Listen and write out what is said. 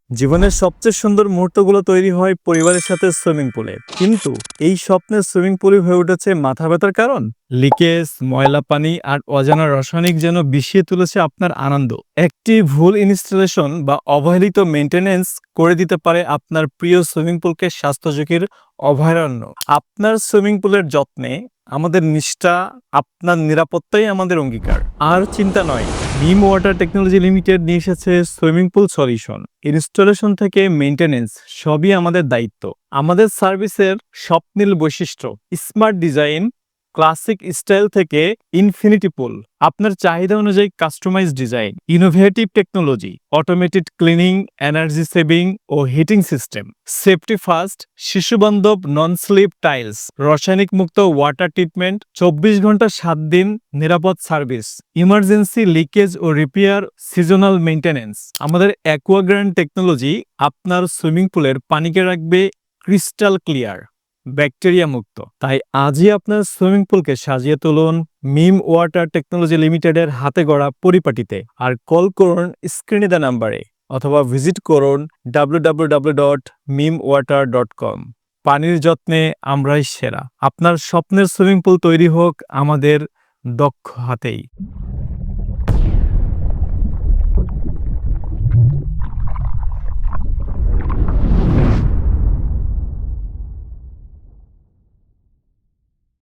জীবনের সবচেয়ে সুন্দর মুহূর্তগুলো তৈরি হয় পরিবারের সাথে সুইমিং পুলে, কিন্তু এই স্বপ্নের সুইমিং পুলই হয়ে উঠেছে মাথা ব্যথার কারণ। লিকেজ, ময়লা পানি আর অজানা রাসায়নিক যেন বিষিয়ে তুলেছে আপনার আনন্দ। একটি ভুল ইনস্টলেশন বা অবহেলিত মেইনটেনেন্স করে দিতে পারে আপনার প্রিয় সুইমিং পুলকে স্বাস্থ্য ঝুঁকির অভয়ারণ্য। আপনার সুইমিং পুলের যত্নে আমাদের নিষ্ঠা, আপনার নিরাপত্তাই আমাদের অঙ্গীকার। আর চিন্তা নয়, মিম ওয়াটার টেকনোলজি লিমিটেড নিয়ে এসেছে সুইমিং পুল সলিউশন। ইনস্টলেশন থেকে মেইনটেনেন্স সবই আমাদের দায়িত্ব। আমাদের সার্ভিসের স্বপ্নিল বৈশিষ্ট্য, স্মার্ট ডিজাইন, ক্লাসিক স্টাইল থেকে ইনফিনিটি পুল, আপনার চাহিদা অনুযায়ী customize design, innovative technology, automated cleaning, energy saving ও হিটিং সিস্টেম, সেফটি ফার্স্ট, শিশুবান্ধব নন স্লিপ টাইলস, রাসায়নিক মুক্ত ওয়াটার ট্রিটমেন্ট, 24 ঘন্টা 7 দিন নিরাপদ সার্ভিস, ইমার্জেন্সি লিকেজ ও রিপেয়ার, সিজনাল মেইনটেনেন্স। আমাদের অ্যাকোয়াগ্রান্ড টেকনোলজি আপনার সুইমিং পুলের পানিকে রাখবে ক্রিস্টাল ক্লিয়ার, ব্যাকটেরিয়া মুক্ত। তাই আজই আপনার সুইমিং পুলকে সাজিয়ে তুলুন মিম ওয়াটার টেকনোলজি লিমিটেডের হাতে গড়া পরিপাটিতে। আর কল করুন স্ক্রিনে দেওয়া নাম্বারে, অথবা ভিজিট করুন www.mimwater.com। পানির যত্নে আমরাই সেরা। আপনার স্বপ্নের সুইমিং পুল তৈরি হোক আমাদের দক্ষ হাতেই।